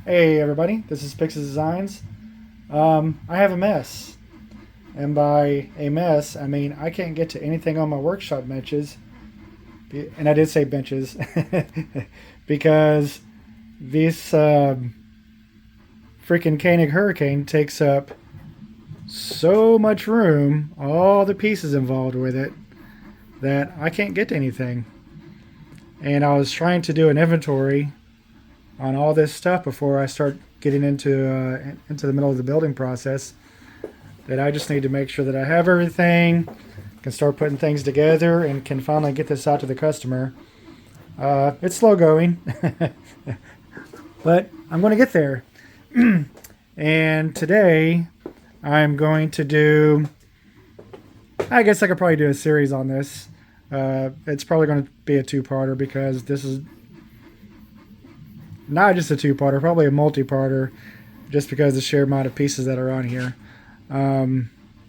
Hey everybody, this is Pix's Designs. I have a mess. And by a mess, I mean I can't get to anything on my workshop benches. And I did say benches. Because this freaking Koenig Hurricane takes up so much room, all the pieces involved with it, that I can't get to anything. And I was trying to do an inventory on all this stuff before I start getting into the middle of the building process. That I just need to make sure that I have everything, can start putting things together, and can finally get this out to the customer. It's slow going, but I'm going to get there. And today I'm going to do, I guess I could probably do a series on this. It's probably going to be a two-parter because this is not just a two-parter, probably a multi-parter, just because of the sheer amount of pieces that are on here.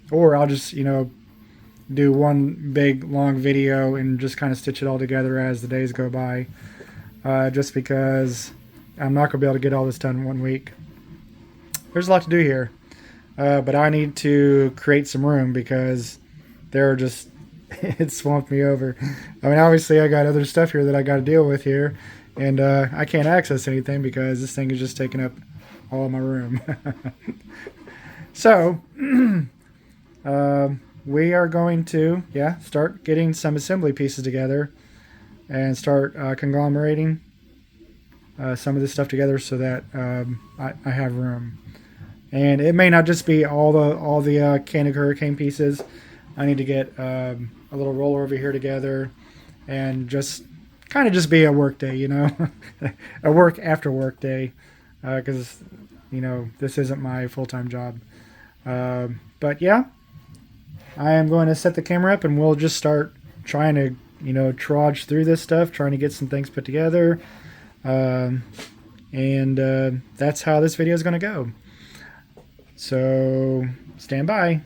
Or I'll just, do one big long video and just kind of stitch it all together as the days go by. Just because I'm not going to be able to get all this done in 1 week. There's a lot to do here. But I need to create some room because they're just, it swamped me over. I mean, obviously I got other stuff here that I got to deal with here. And I can't access anything because this thing is just taking up all of my room. So, we are going to, start getting some assembly pieces together and start conglomerating some of this stuff together so that I have room. And it may not just be all the Koenig Hurricane pieces. I need to get a little roller over here together and just kind of just be a work day, a work after work day, because this isn't my full-time job. But yeah, I am going to set the camera up and we'll just start trying to trudge through this stuff, trying to get some things put together, and that's how this video is going to go. So stand by.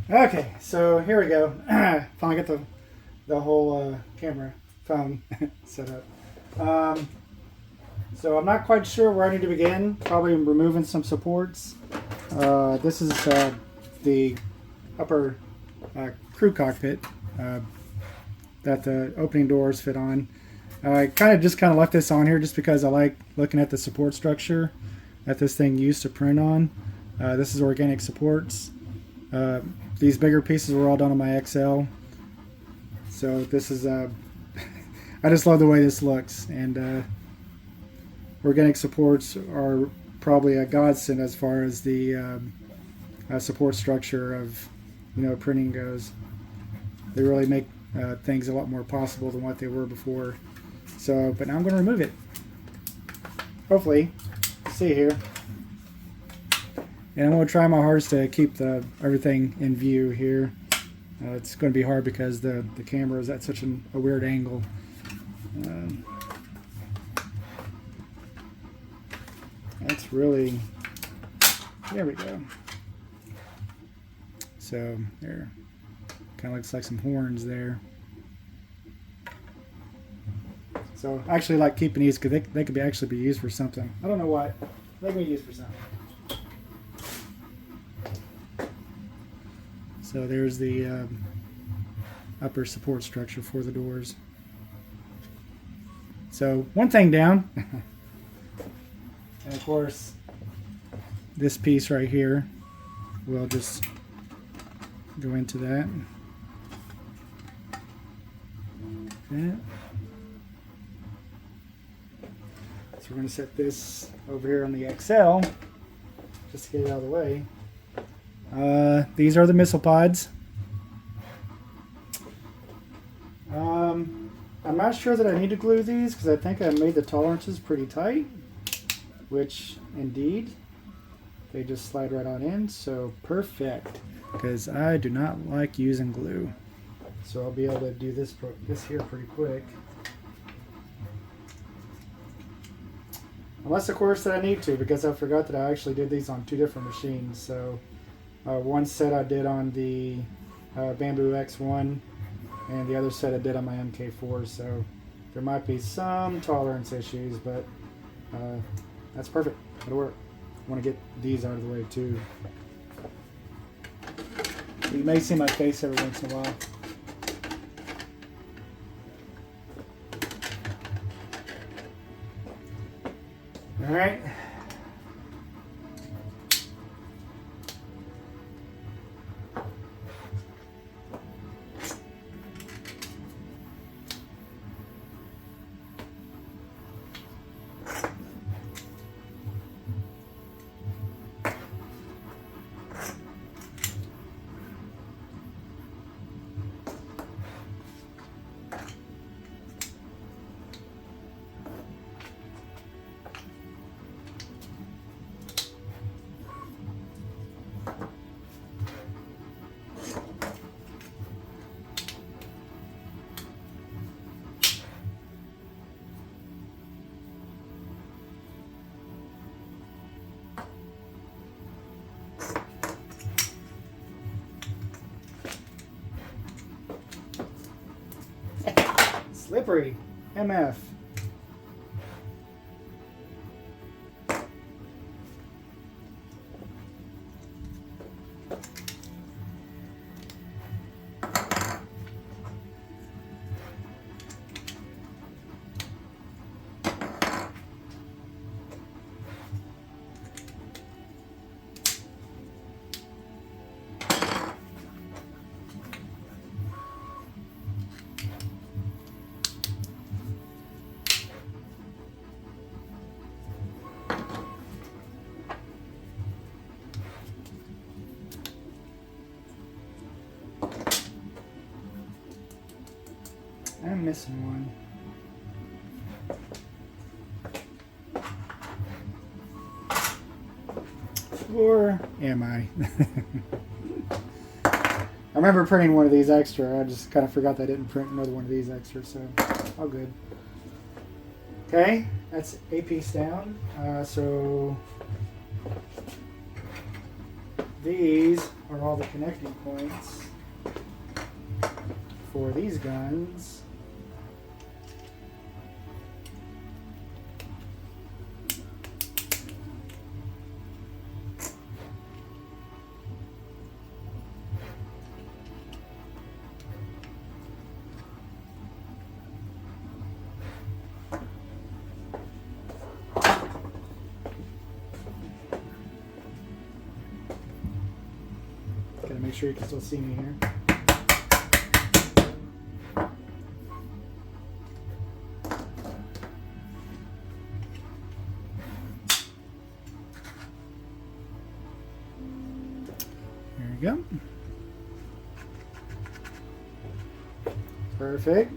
Okay, so here we go. Finally got the whole camera phone set up. So I'm not quite sure where I need to begin. Probably removing some supports. This is the upper crew cockpit that the opening doors fit on. I kind of left this on here just because I like looking at the support structure that this thing used to print on. This is organic supports. These bigger pieces were all done on my XL. So this is, I just love the way this looks. And organic supports are probably a godsend as far as the support structure of printing goes. They really make things a lot more possible than what they were before. So, but now I'm going to remove it. Hopefully, see here. And I'm going to try my hardest to keep everything in view here. It's going to be hard because the camera is at such a weird angle. That's really, there we go. So there, kind of looks like some horns there. So I actually like keeping these because they could actually be used for something. I don't know what, they can be used for something. So there's the upper support structure for the doors. So one thing down, and of course this piece right here will just go into that. Okay. So we're going to set this over here on the XL just to get it out of the way. These are the missile pods. I'm not sure that I need to glue these because I think I made the tolerances pretty tight, which indeed they just slide right on in, so perfect, because I do not like using glue. So I'll be able to do this here pretty quick. Unless of course that I need to, because I forgot that I actually did these on two different machines. So one set I did on the Bamboo X1 and the other set I did on my MK4, so there might be some tolerance issues, but That's perfect. That'll work. I want to get these out of the way too. You may see my face every once in a while. All right. Slippery. MF. I'm missing one. Or am I? I remember printing one of these extra. I just kind of forgot that I didn't print another one of these extra, so all good. Okay, that's a piece down. So these are all the connecting points for these guns. Gotta make sure you can still see me here. There we go. Perfect.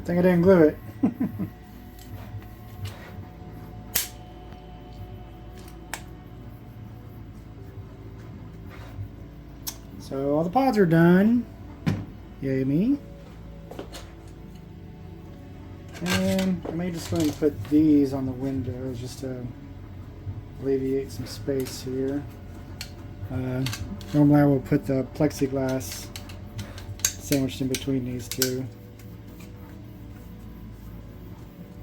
think I didn't glue it. So all the pods are done. Yay me. And I may just go ahead and put these on the windows just to alleviate some space here. Normally I will put the plexiglass sandwiched in between these two.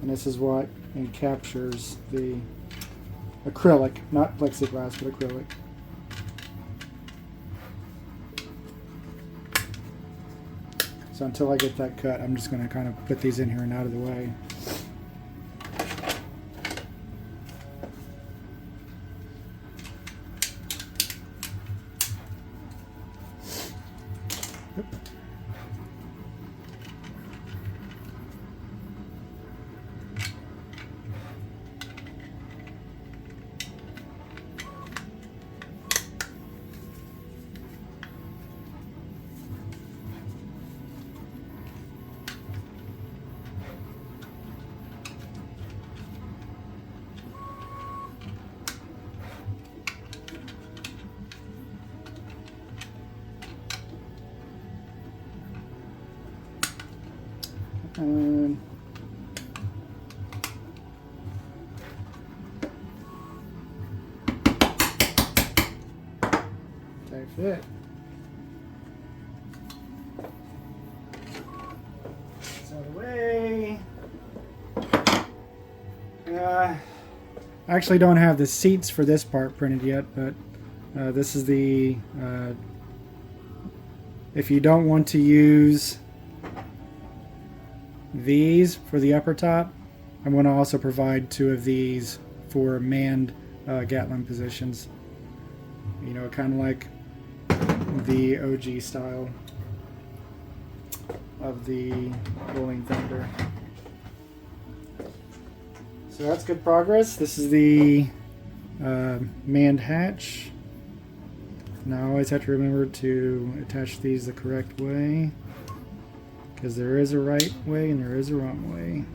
And this is what encaptures the acrylic, not plexiglass, but acrylic. So until I get that cut, I'm just going to kind of put these in here and out of the way. Tight fit. It's out of the way. I actually don't have the seats for this part printed yet, but this is the if you don't want to use these for the upper top, I'm going to also provide 2 of these for manned Gatling positions. You know, kind of like the OG style of the Rolling Thunder. So that's good progress. This is the manned hatch. Now I always have to remember to attach these the correct way, because there is a right way and there is a wrong way.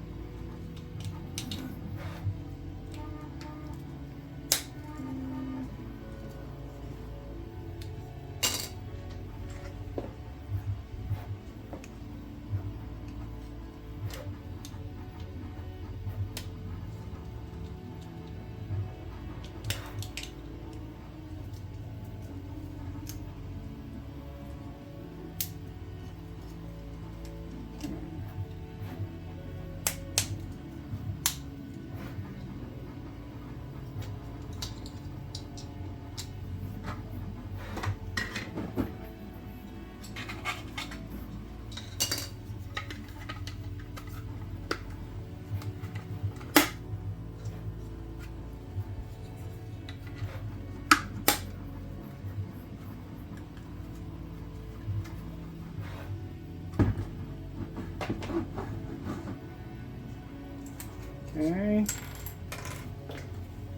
Okay,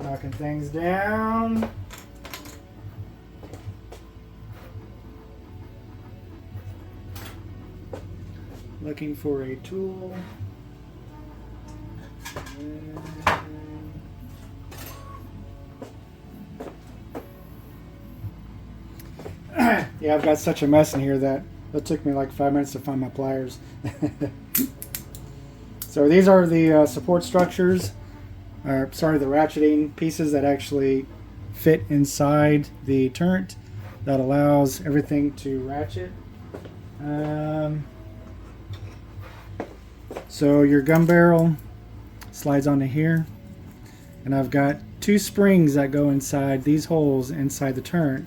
knocking things down. Looking for a tool. Yeah, I've got such a mess in here that it took me like 5 minutes to find my pliers. So these are the support structures, or sorry, the ratcheting pieces that actually fit inside the turret that allows everything to ratchet. So your gun barrel slides onto here, and I've got 2 springs that go inside these holes inside the turret.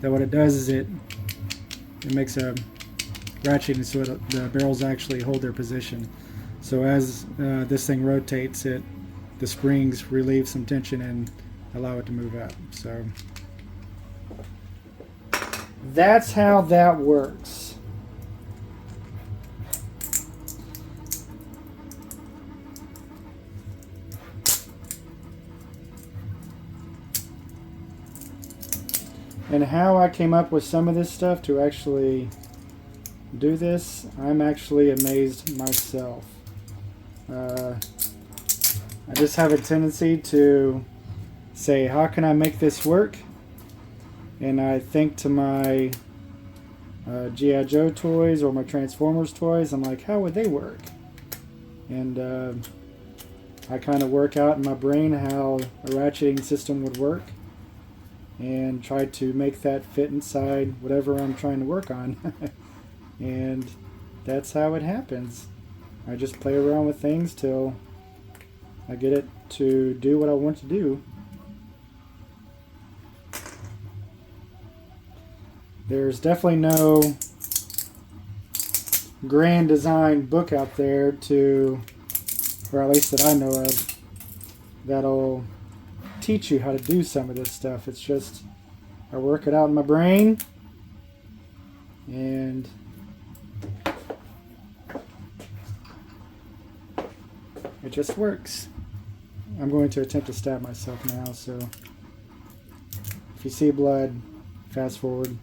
That what it does is it makes a ratcheting so the barrels actually hold their position. So as this thing rotates, the springs relieve some tension and allow it to move up. So that's how that works. And how I came up with some of this stuff to actually do this, I'm actually amazed myself. I just have a tendency to say, how can I make this work? And I think to my G.I. Joe toys or my Transformers toys, I'm like, how would they work? And I kind of work out in my brain how a ratcheting system would work and try to make that fit inside whatever I'm trying to work on. And that's how it happens. I just play around with things till I get it to do what I want to do. There's definitely no grand design book out there to, or at least that I know of, that'll teach you how to do some of this stuff. It's just, I work it out in my brain, and it just works. I'm going to attempt to stab myself now, so if you see blood, fast forward.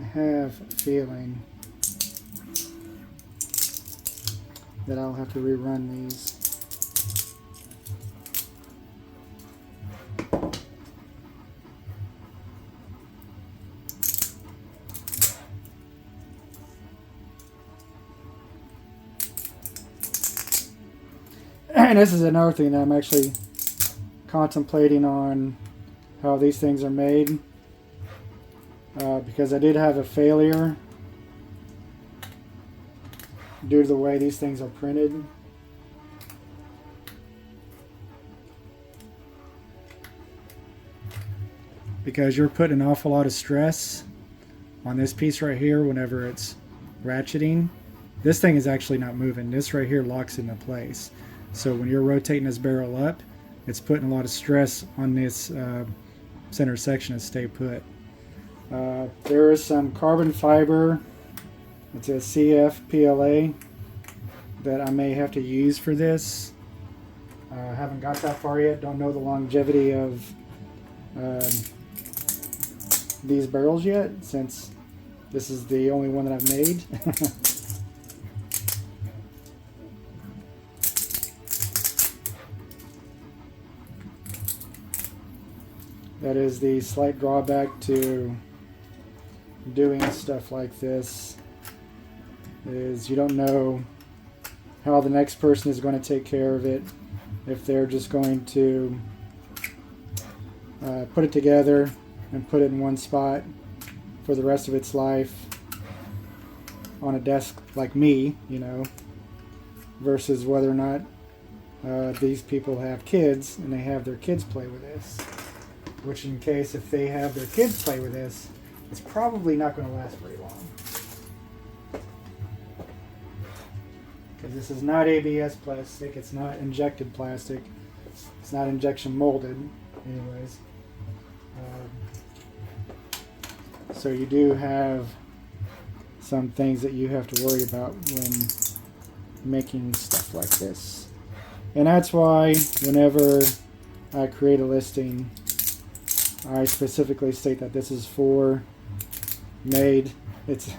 I have a feeling that I'll have to rerun these. And this is another thing that I'm actually contemplating on how these things are made. Because I did have a failure due to the way these things are printed. Because you're putting an awful lot of stress on this piece right here whenever it's ratcheting. This thing is actually not moving. This right here locks into place. So when you're rotating this barrel up, it's putting a lot of stress on this center section to stay put. There is some carbon fiber, it's a CFPLA, that I may have to use for this. I haven't got that far yet, don't know the longevity of these barrels yet, since this is the only one that I've made. That is the slight drawback to doing stuff like this, is you don't know how the next person is going to take care of it, if they're just going to put it together and put it in one spot for the rest of its life on a desk like me, you know, versus whether or not these people have kids and they have their kids play with this. Which, in case if they have their kids play with this, it's probably not going to last very long. Because this is not ABS plastic, it's not injected plastic, it's not injection molded, anyways. So you do have some things that you have to worry about when making stuff like this. And that's why whenever I create a listing, I specifically state that this is for it's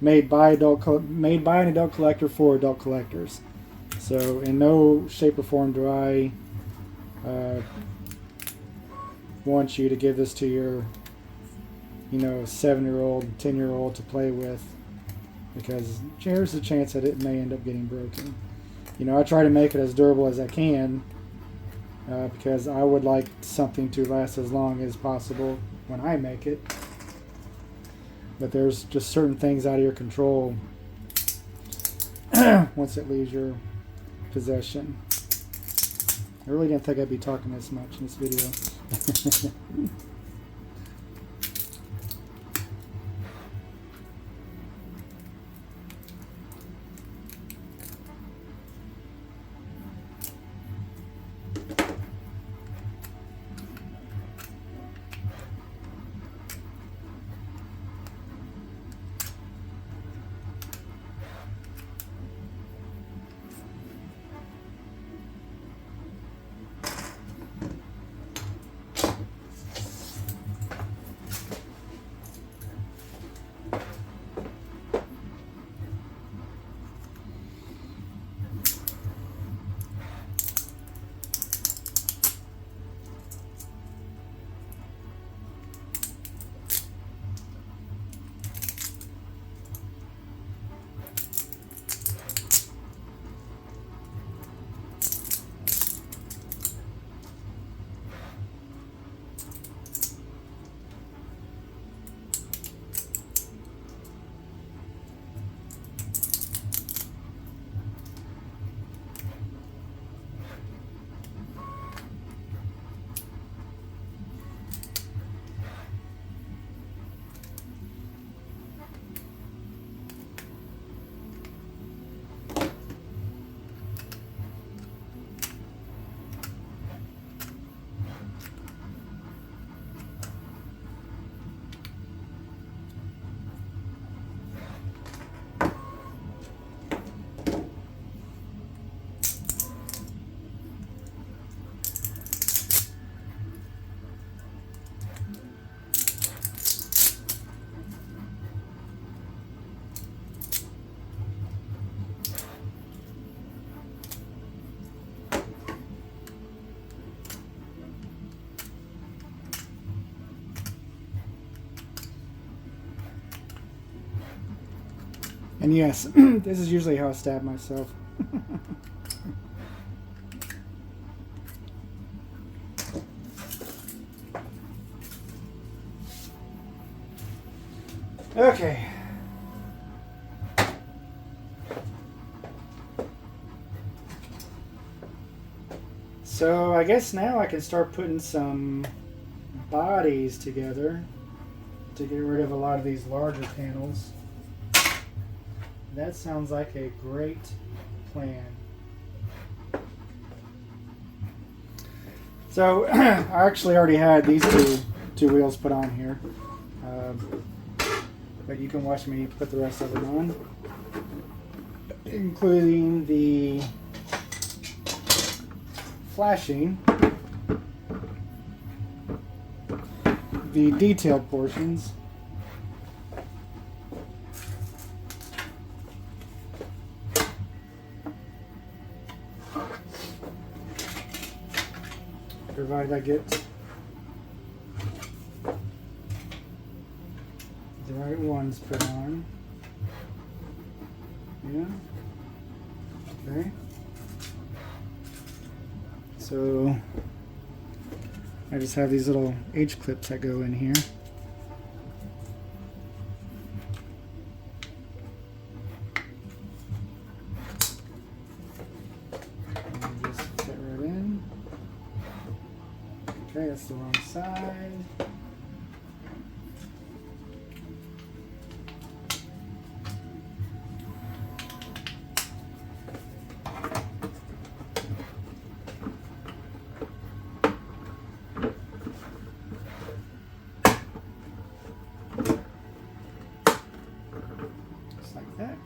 made by an adult collector for adult collectors. So in no shape or form do I want you to give this to your 7-year-old, 10-year-old to play with, because there's a chance that it may end up getting broken. I try to make it as durable as I can, because I would like something to last as long as possible when I make it. But there's just certain things out of your control once it leaves your possession. I really didn't think I'd be talking this much in this video. And yes, this is usually how I stab myself. Okay. So I guess now I can start putting some bodies together to get rid of a lot of these larger panels. That sounds like a great plan. So I actually already had these two wheels put on here, but you can watch me put the rest of them on, including the flashing, the detailed portions, provided I get the right ones put on. Yeah. Okay. So I just have these little H clips that go in here. And just fit right in. Okay, that's the wrong side. Just like that.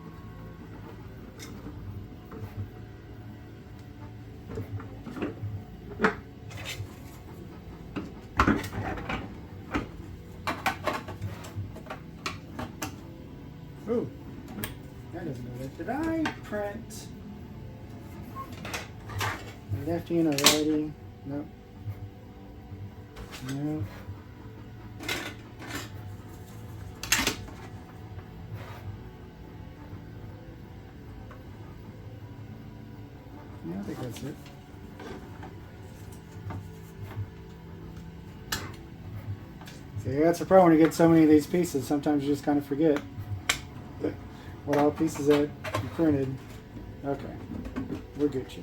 Ooh, that doesn't go there. Did I print a lefty and a righty? Nope. No. Yeah, I think that's it. See, that's the problem when you get so many of these pieces. Sometimes you just kind of forget what all pieces that you printed. Okay, we're Gucci.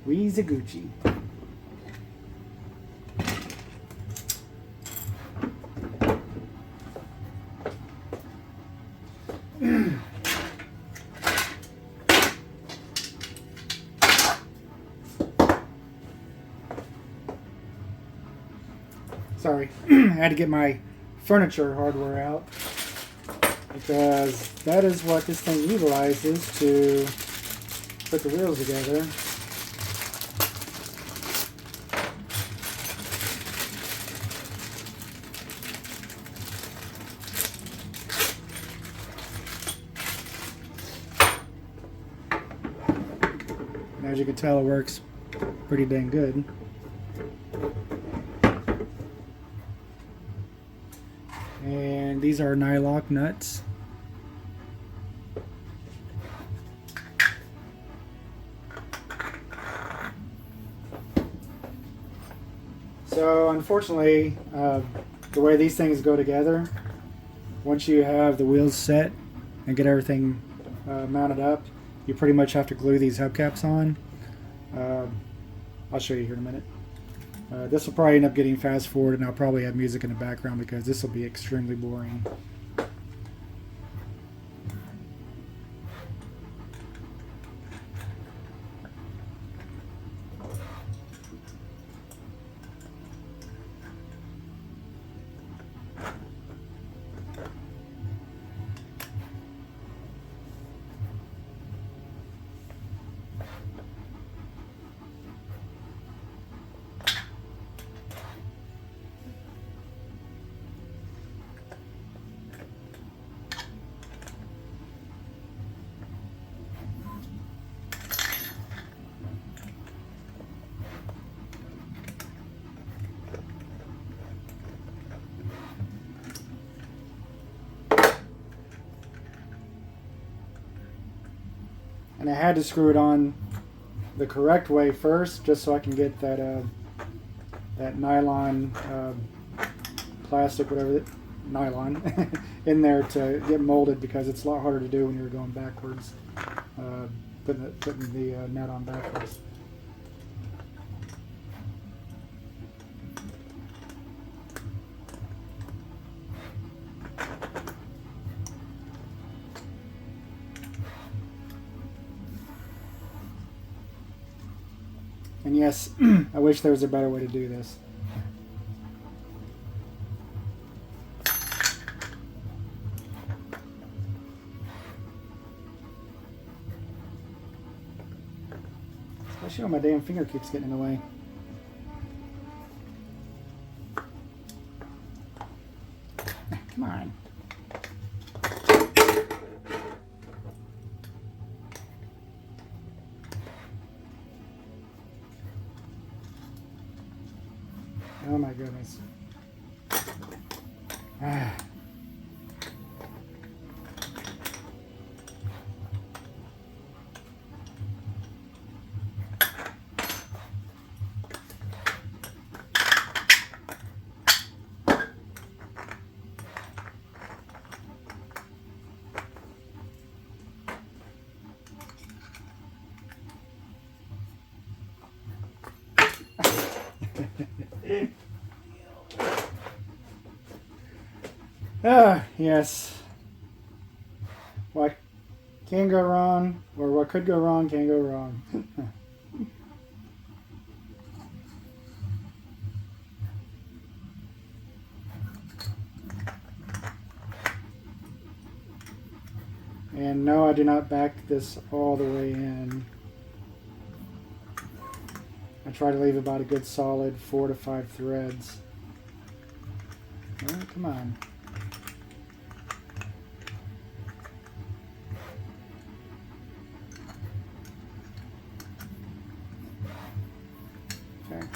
We's a Gucci. Sorry, I had to get my furniture hardware out because that is what this thing utilizes to put the wheels together. And as you can tell, it works pretty dang good. And these are nylock nuts. So unfortunately, the way these things go together, once you have the wheels set and get everything mounted up, you pretty much have to glue these hubcaps on. I'll show you here in a minute. This will probably end up getting fast forward, and I'll probably have music in the background because this will be extremely boring. and I had to screw it on the correct way first, just so I can get that that nylon plastic, whatever, nylon, in there to get molded, because it's a lot harder to do when you're going backwards, putting the nut on backwards. And yes, I wish there was a better way to do this. Especially when my damn finger keeps getting in the way. Come on. Oh my goodness. Ah. Yes. What can go wrong, or what could go wrong, can go wrong. And no, I do not back this all the way in. I try to leave about a good solid 4 to 5 threads. Oh, come on. Okay.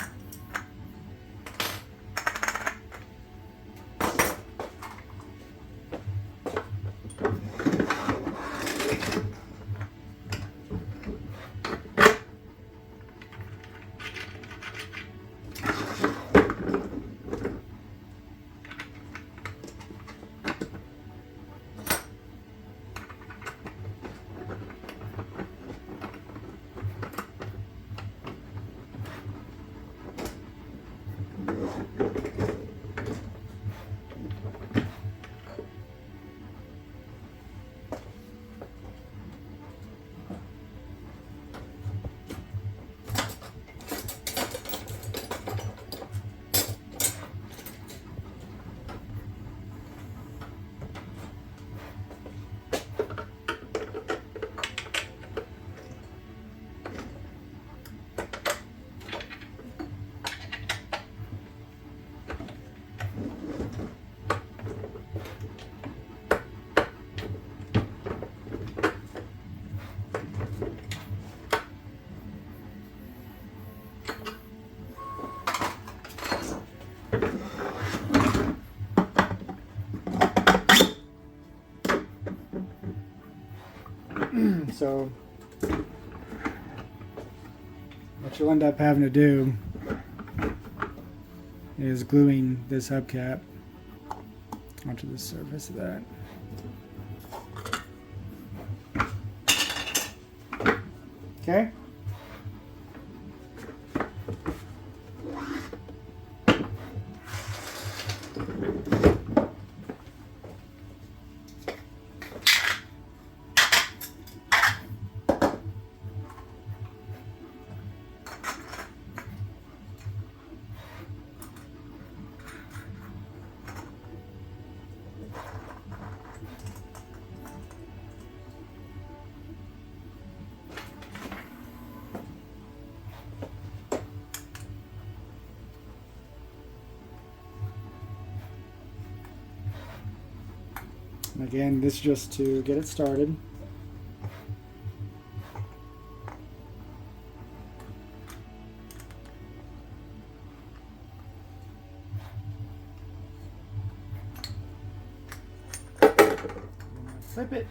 So what you'll end up having to do is gluing this hubcap onto the surface of that. Okay. And again, this is just to get it started. Flip it.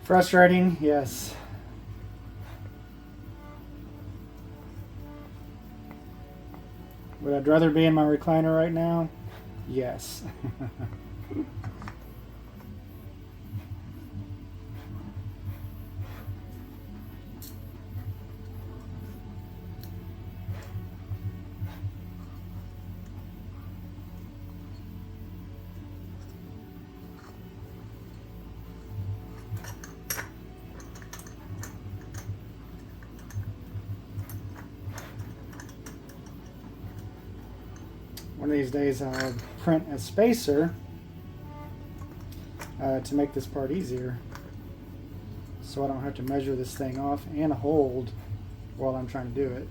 Frustrating, yes. Would I rather be in my recliner right now? Yes. One of these days I'll print a spacer to make this part easier, so I don't have to measure this thing off and hold while I'm trying to do it.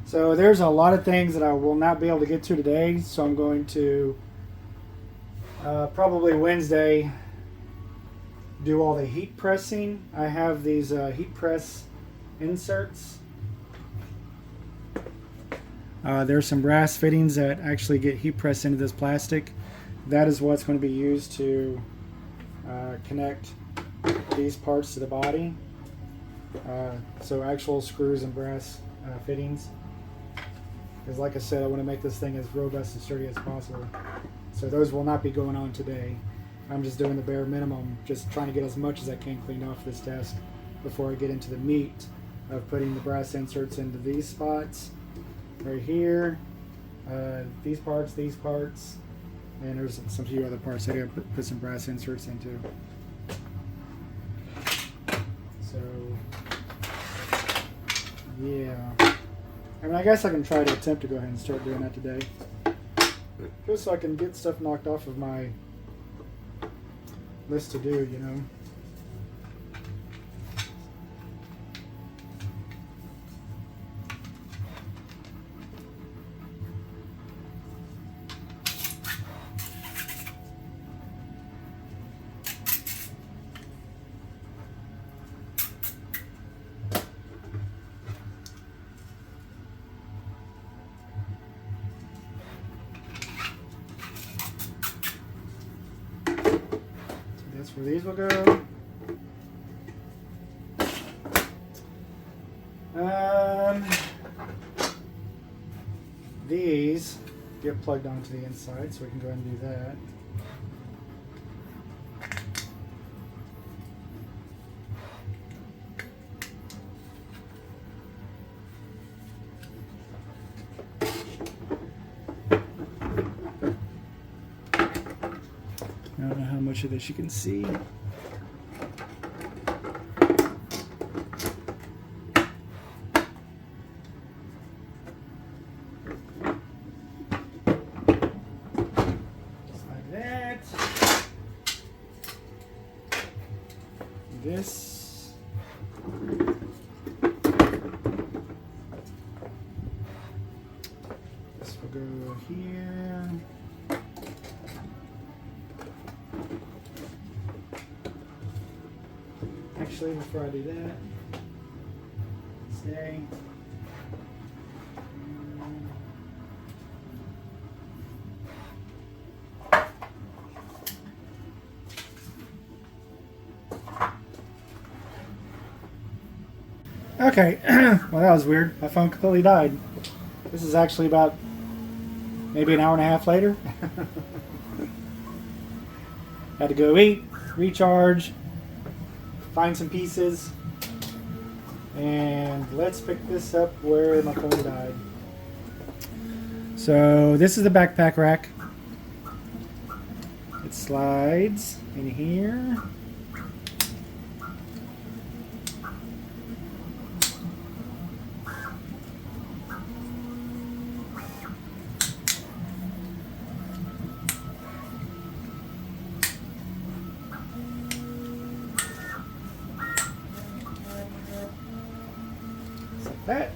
So there's a lot of things that I will not be able to get to today, so I'm going to probably Wednesday do all the heat pressing. I have these heat press inserts. There's some brass fittings that actually get heat pressed into this plastic. That is what's going to be used to connect these parts to the body. So actual screws and brass fittings. Because like I said, I want to make this thing as robust and sturdy as possible. So those will not be going on today. I'm just doing the bare minimum, just trying to get as much as I can cleaned off this desk before I get into the meat of putting the brass inserts into these spots. Right here, these parts, and there's some few other parts I gotta put some brass inserts into. So, yeah. I mean, I guess I can try to attempt to go ahead and start doing that today. Just so I can get stuff knocked off of my list to do, you know. That's where these will go. These get plugged onto the inside, so we can go ahead and do that. I don't know how much of this you can see. This will go here. Actually, before I do that, stay. Okay, well that was weird. My phone completely died. This is actually about maybe an hour and a half later. Had to go eat, recharge, find some pieces, and let's pick this up where my phone died. So this is the backpack rack. It slides in here. Like that.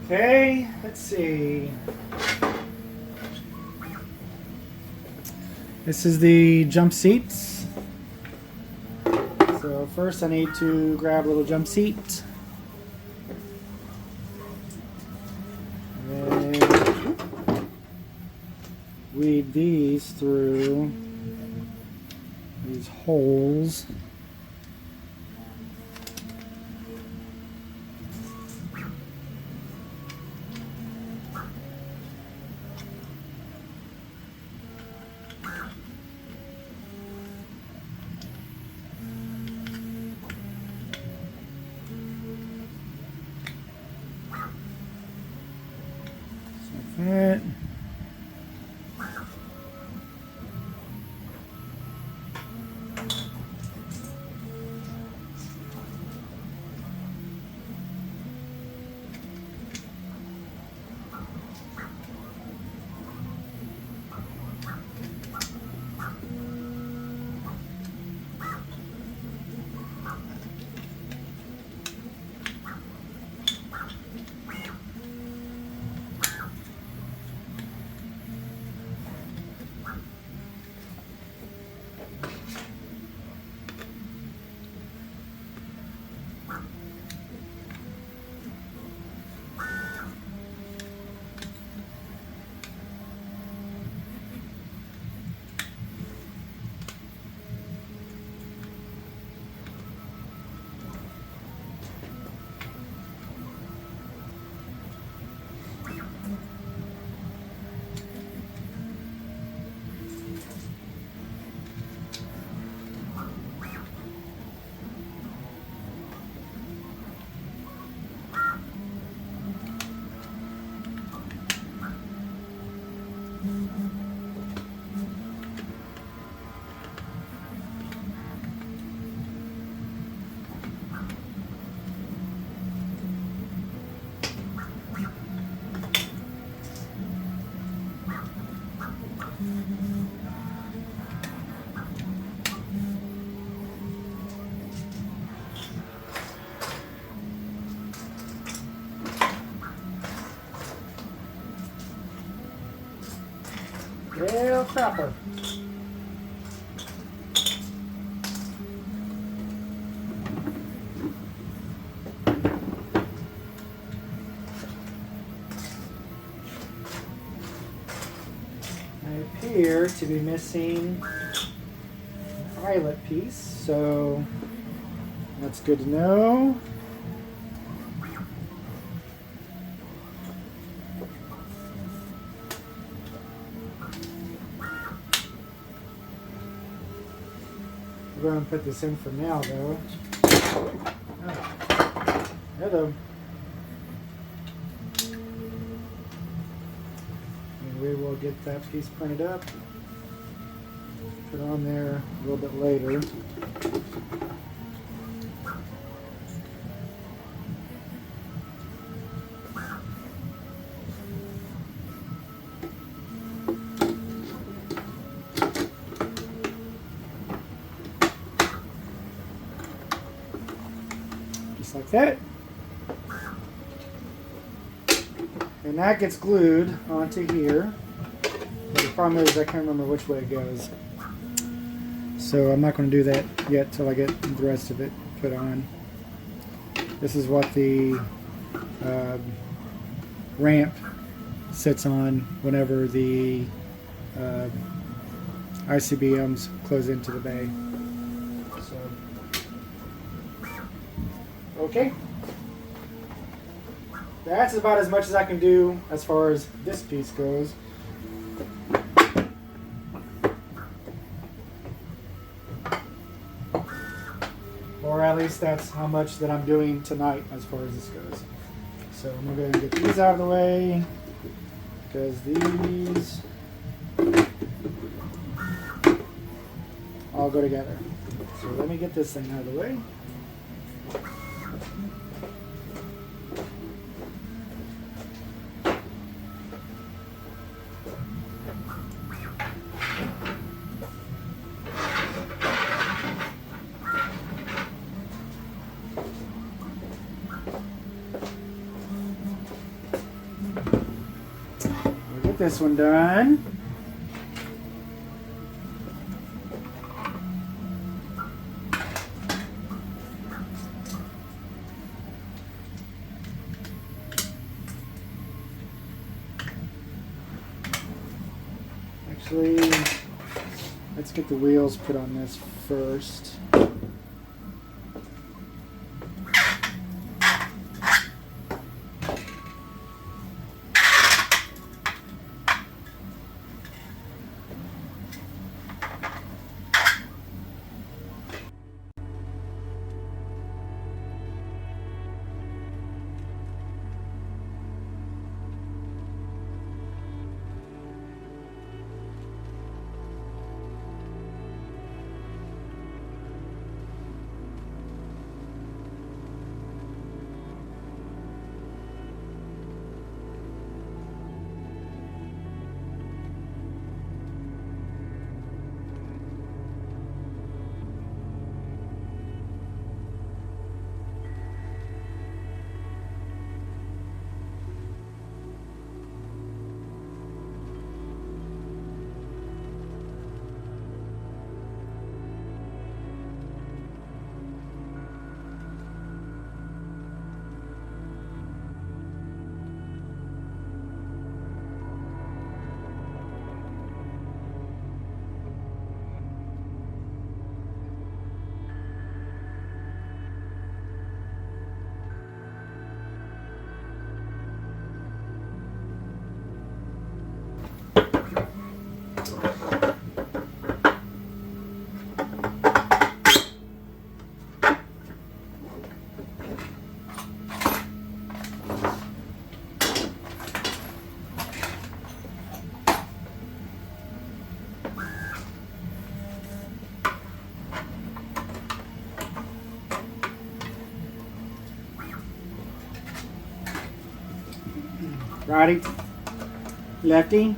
Okay, let's see. This is the jump seats. So first I need to grab a little jump seat. And then weed these through these holes. That. Real crapper. I appear to be missing an eyelet piece, so that's good to know. I'll go ahead and put this in for now, though. Oh. Hello. And we will get that piece printed up. Put on there a little bit later. Like that, and that gets glued onto here, but the problem is I can't remember which way it goes, so I'm not going to do that yet till I get the rest of it put on. This is what the ramp sits on whenever the ICBMs close into the bay. Okay, that's about as much as I can do as far as this piece goes. Or at least that's how much that I'm doing tonight as far as this goes. So I'm going to get these out of the way, because these all go together. So let me get this thing out of the way. Get this one done. Actually, let's get the wheels put on this first. Righty, lefty.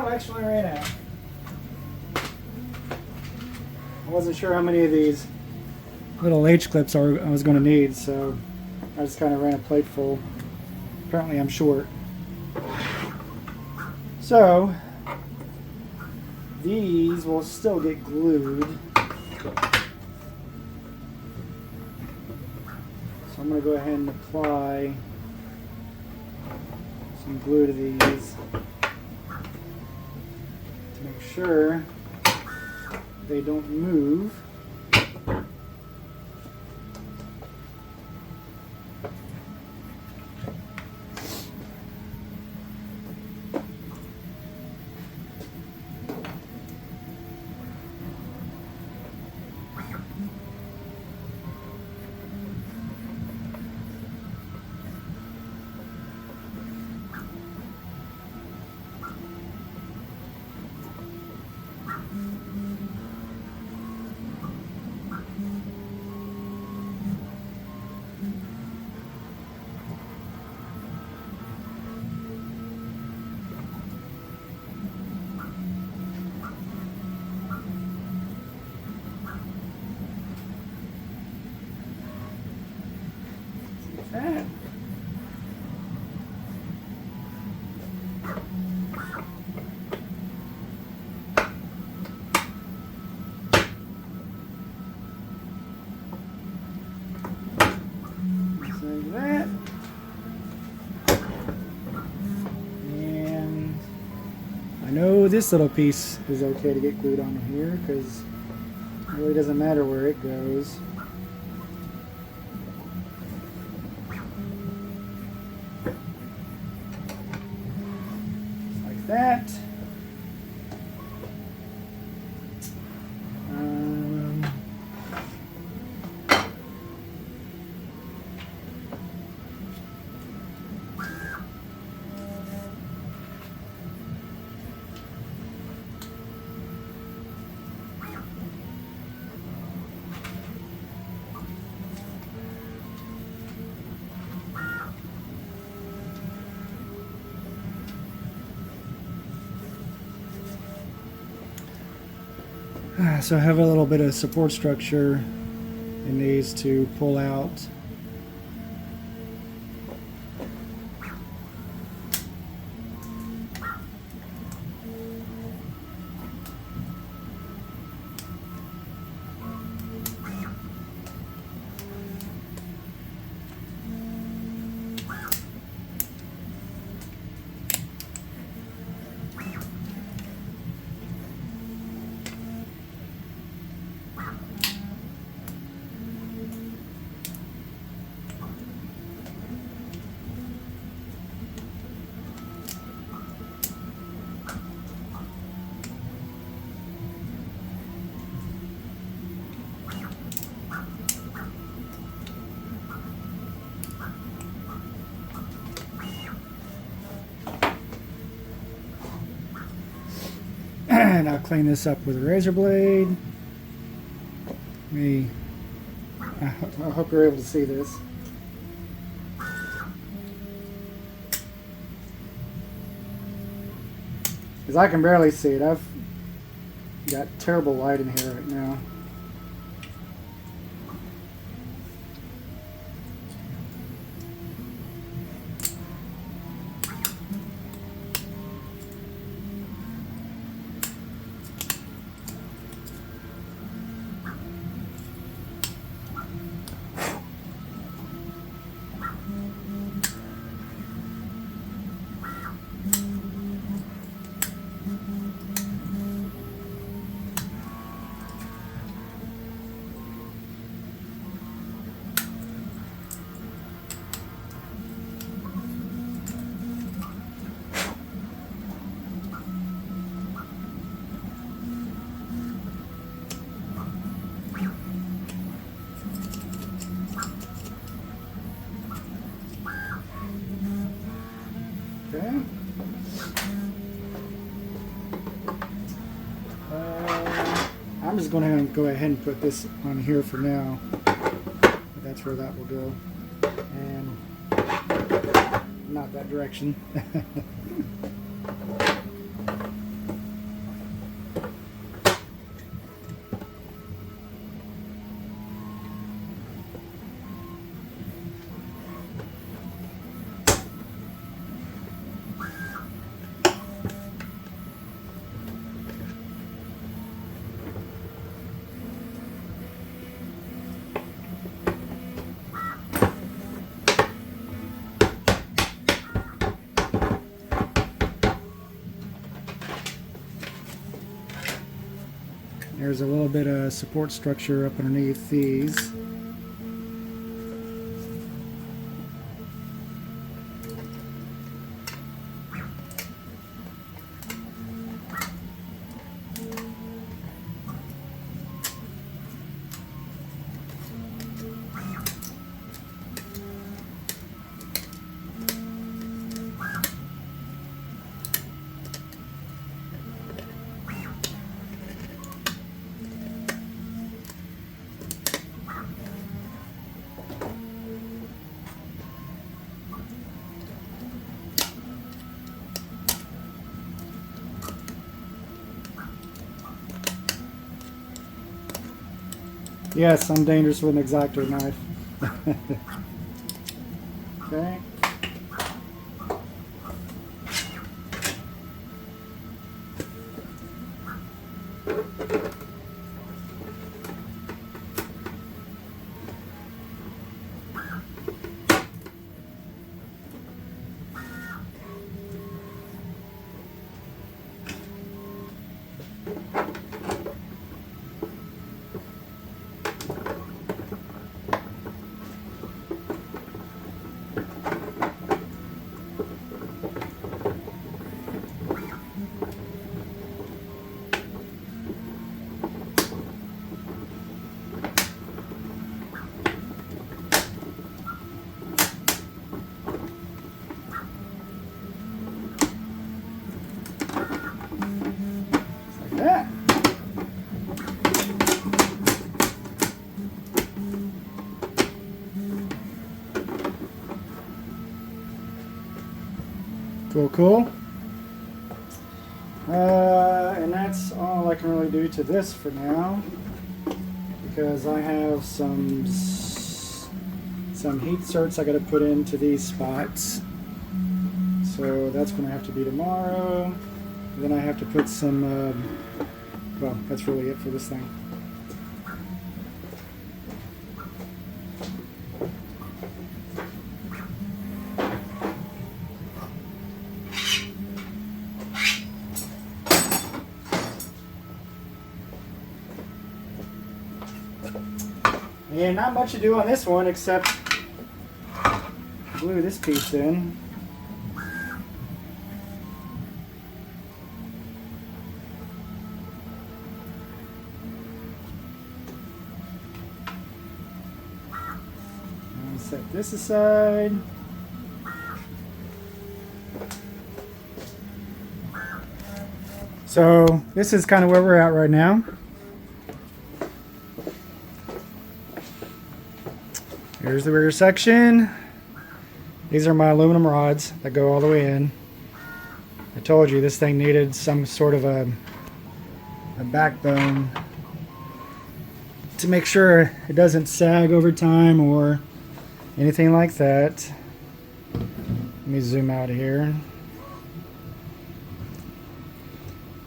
I actually ran out. I wasn't sure how many of these little H clips I was going to need, so I just kind of ran a plate full. Apparently I'm short. So these will still get glued. So I'm going to go ahead and apply some glue to these to make sure they don't move. That. Like that. And I know this little piece is okay to get glued on here because it really doesn't matter where it goes. Like that. So I have a little bit of support structure in these to pull out. And I'll clean this up with a razor blade. I hope you're able to see this. Because I can barely see it. I've got terrible light in here right now. Okay. I'm just going to go ahead and put this on here for now. That's where that will go. And not that direction. There's a little bit of support structure up underneath these. Yes, I'm dangerous with an X-Acto knife. Okay. Cool, cool. And that's all I can really do to this for now, because I have some heat certs I got to put into these spots. So that's going to have to be tomorrow. And then I have to put some, well, that's really it for this thing. And not much to do on this one except glue this piece in. And set this aside. So this is kind of where we're at right now. Here's the rear section. These are my aluminum rods that go all the way in. I told you this thing needed some sort of a backbone to make sure it doesn't sag over time or anything like that. Let me zoom out here.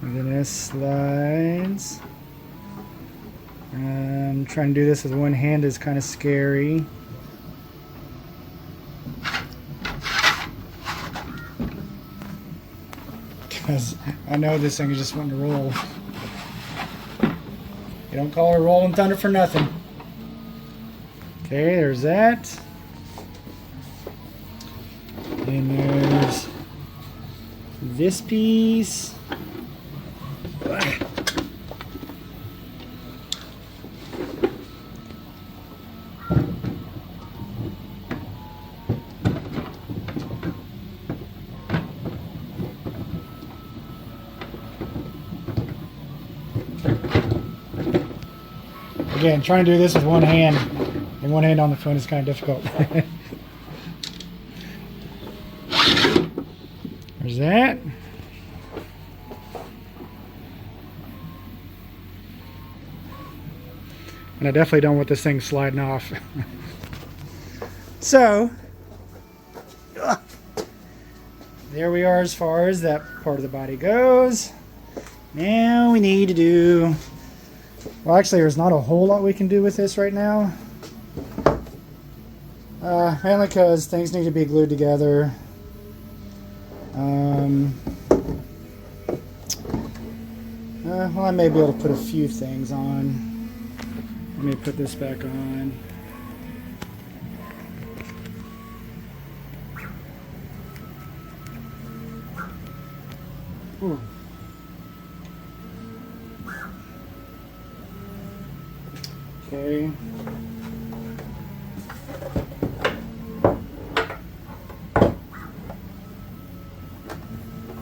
And then this slides. Trying to do this with one hand is kind of scary. Because I know this thing is just wanting to roll. You don't call it rolling thunder for nothing. Okay, there's that. And there's this piece. Again, trying to do this with one hand and one hand on the phone is kind of difficult. There's that. And I definitely don't want this thing sliding off. So, there we are as far as that part of the body goes. Now we need to do... Well, actually, there's not a whole lot we can do with this right now. Mainly because things need to be glued together. Well, I may be able to put a few things on. Let me put this back on. Ooh. Okay.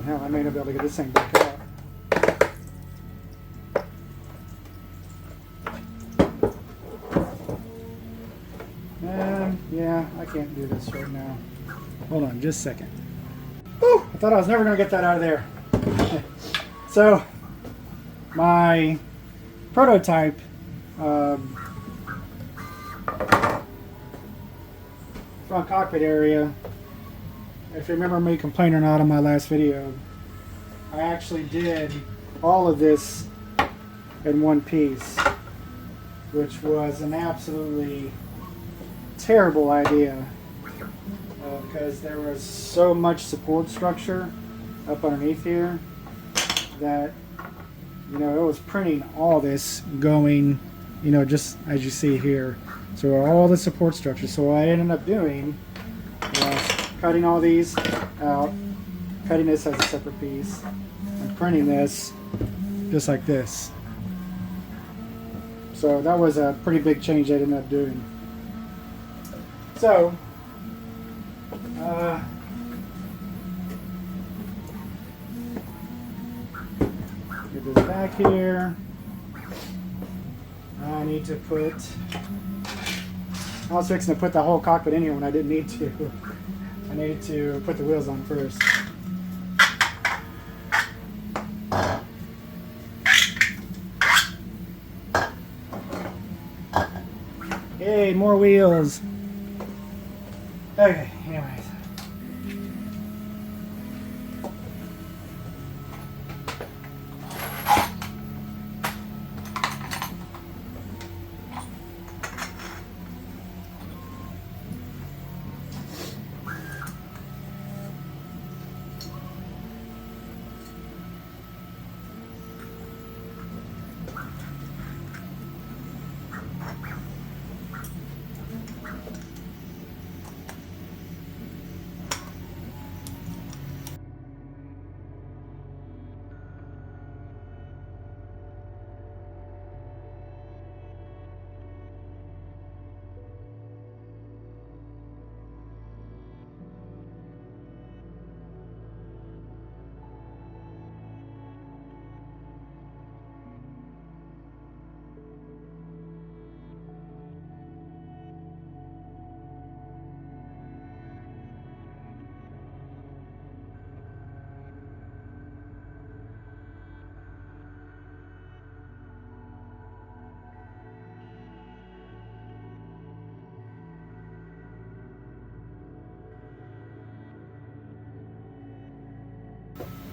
Hell, I may not be able to get this thing back out. Yeah, I can't do this right now. Hold on just a second. Whew, I thought I was never going to get that out of there. So, my prototype front cockpit area, if you remember me complaining or not on my last video, I actually did all of this in one piece, which was an absolutely terrible idea because there was so much support structure up underneath here that, you know, it was printing all this going, you know, just as you see here. So all the support structure. So what I ended up doing was cutting all these out, cutting this as a separate piece, and printing this just like this. So that was a pretty big change I ended up doing. So, get this back here. I need to put, I was fixing to put the whole cockpit in here when I didn't need to. I needed to put the wheels on first. Hey, more wheels. Okay, anyways.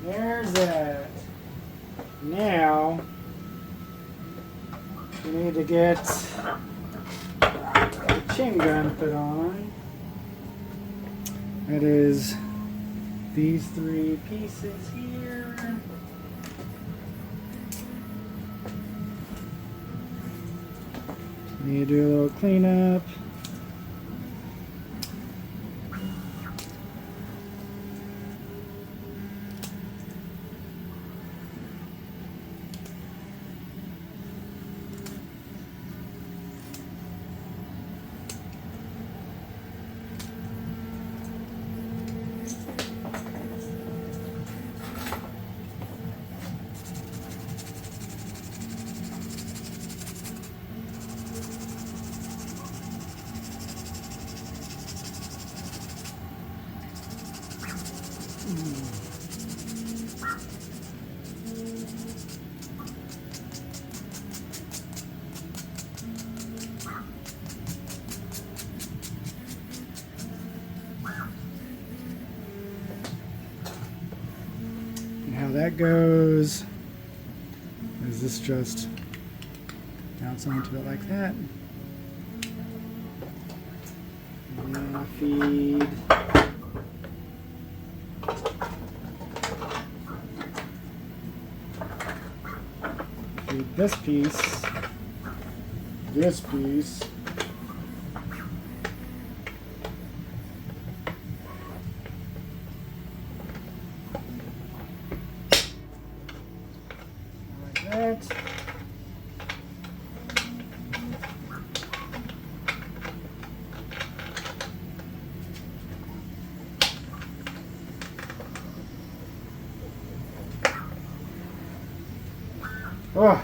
There's that. Now, we need to get the chin gun put on. That is these three pieces here. Need to do a little cleanup. How that goes is this just bounce onto it like that. And feed. do this piece, this piece, like that. Oh.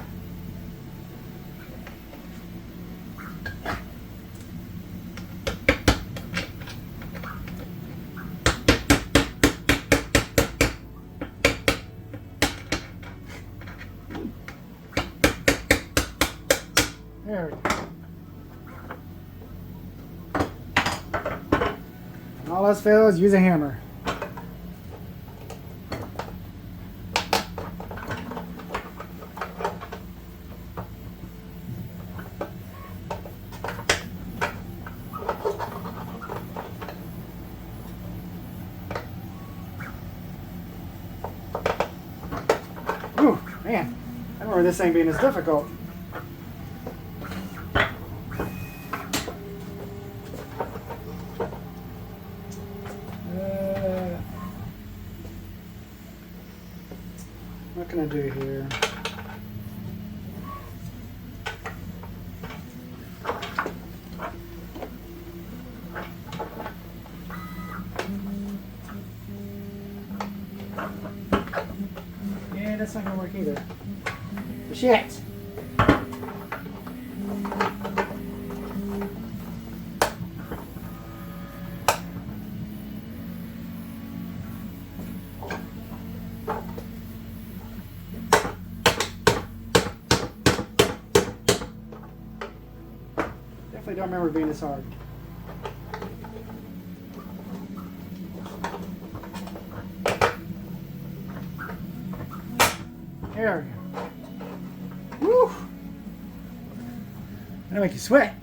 There we go. And all else fails, use a hammer. Ooh, man, I don't remember this thing being as difficult. What can I do here? Yeah, that's not gonna work either. Shit! Definitely don't remember being this hard. There we go. Woo! That'll make you sweat.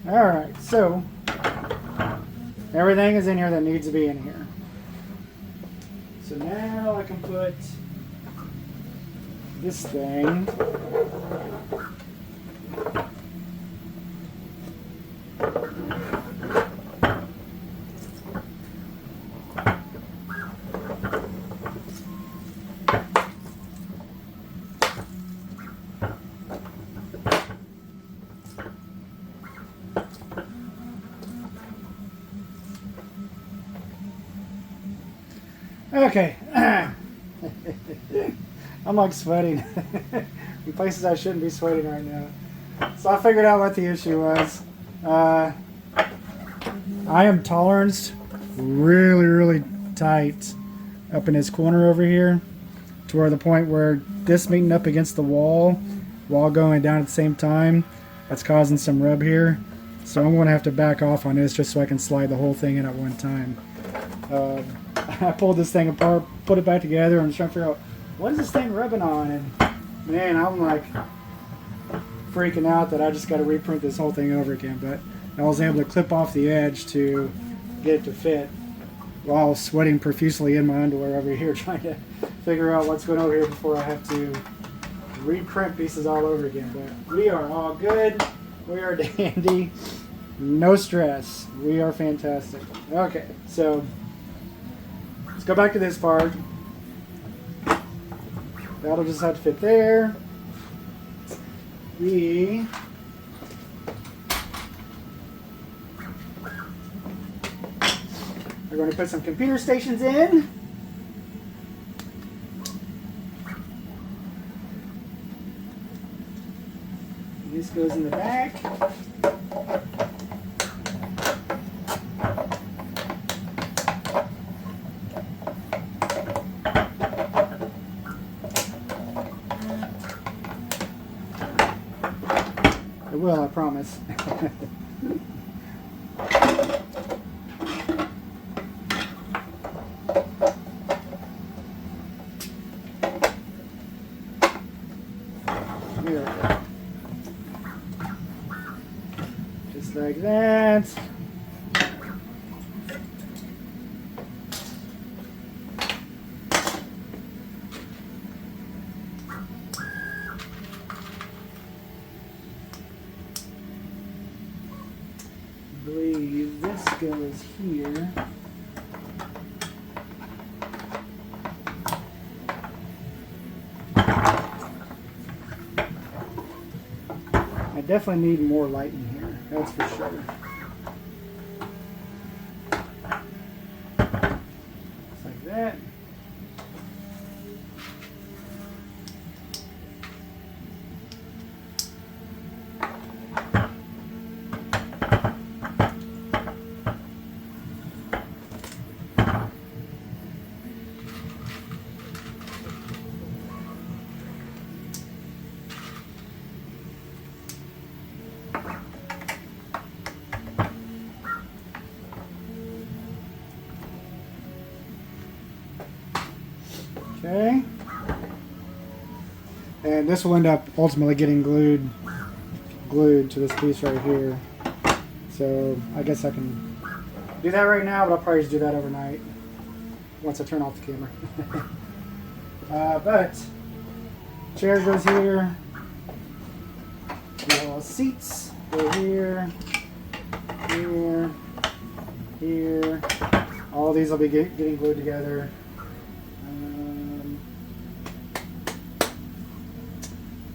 Alright, so everything is in here that needs to be in here. So now I can put this thing okay. I'm like sweating in places I shouldn't be sweating right now. So I figured out what the issue was. I am toleranced really tight up in this corner over here to where the point where this meeting up against the wall while going down at the same time, that's causing some rub here. So I'm going to have to back off on this just so I can slide the whole thing in at one time. I pulled this thing apart, put it back together, and was trying to figure out what is this thing rubbing on, and man, I'm like freaking out that I just got to reprint this whole thing over again. But I was able to clip off the edge to get it to fit while sweating profusely in my underwear over here trying to figure out what's going over here before I have to reprint pieces all over again. But we are all good. We are dandy. No stress. We are fantastic. Okay, so let's go back to this part. That'll just have to fit there. We are going to put some computer stations in. This goes in the back. I will, I promise. Here we go. Just like that. this goes here. I definitely need more light in here, that's for sure. Just like that. Okay, and this will end up ultimately getting glued to this piece right here. So I guess I can do that right now, but I'll probably just do that overnight once I turn off the camera. But chair goes here. The seats go here, here, here. All these will be getting glued together.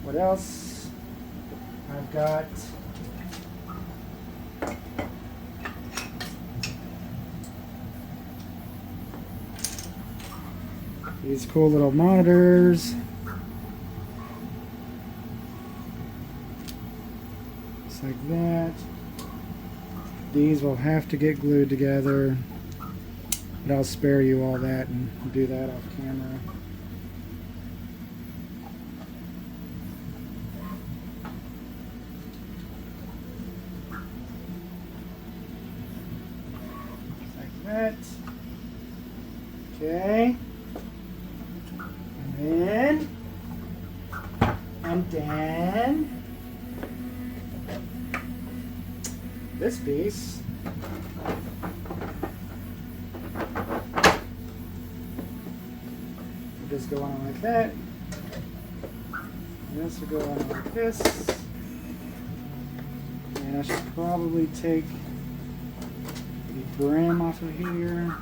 What else? I've got these cool little monitors. Just like that. These will have to get glued together, but I'll spare you all that and do that off camera. Okay, and then this piece will just go on like that. And this will go on like this, and I should probably take the brim off of here.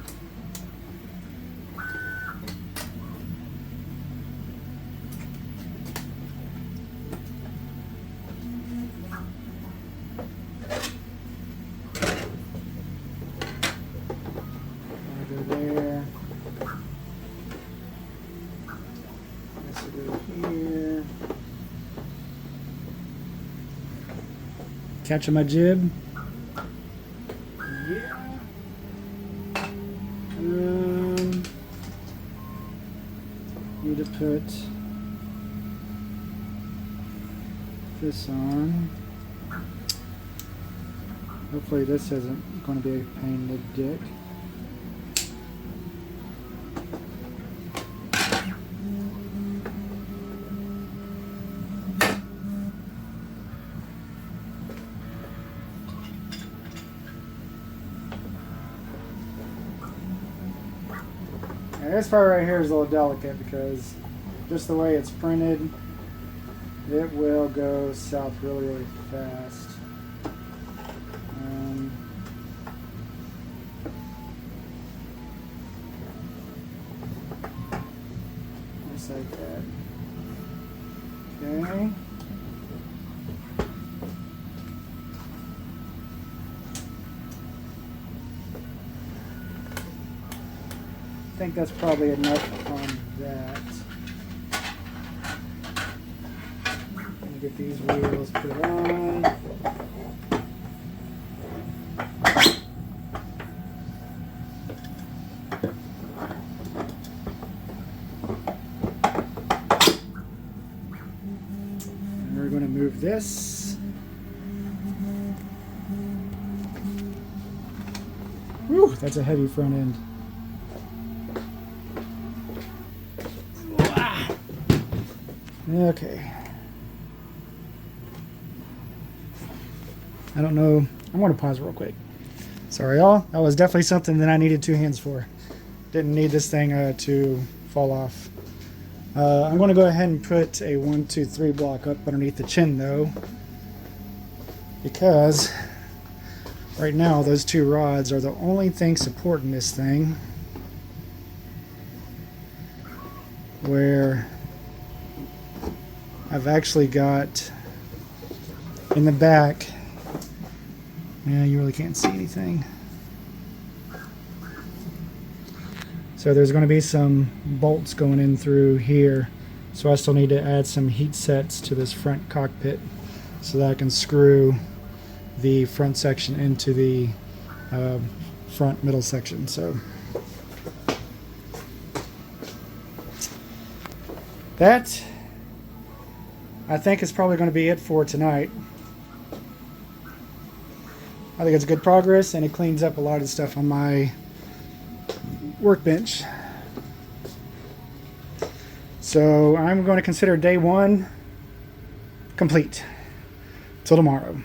Catching my jib? Yeah. Need to put this on. Hopefully this isn't going to be a pain in the dick. This part right here is a little delicate because just the way it's printed, it will go south really, really fast. Just like that. Okay. I think that's probably enough on that. Let me get these wheels put on. And we're going to move this. Whew, that's a heavy front end. Okay. I don't know. I'm going to pause real quick. Sorry, y'all. That was definitely something that I needed two hands for. Didn't need this thing to fall off. I'm going to go ahead and put a 1, 2, 3 block up underneath the chin, though, because right now those two rods are the only thing supporting this thing, where I've actually got in the back, yeah, you really can't see anything. So there's going to be some bolts going in through here, so I still need to add some heat sets to this front cockpit so that I can screw the front section into the front middle section. So that, I think, is probably going to be it for tonight. I think it's good progress, and it cleans up a lot of stuff on my workbench. So I'm going to consider day one complete. Till tomorrow.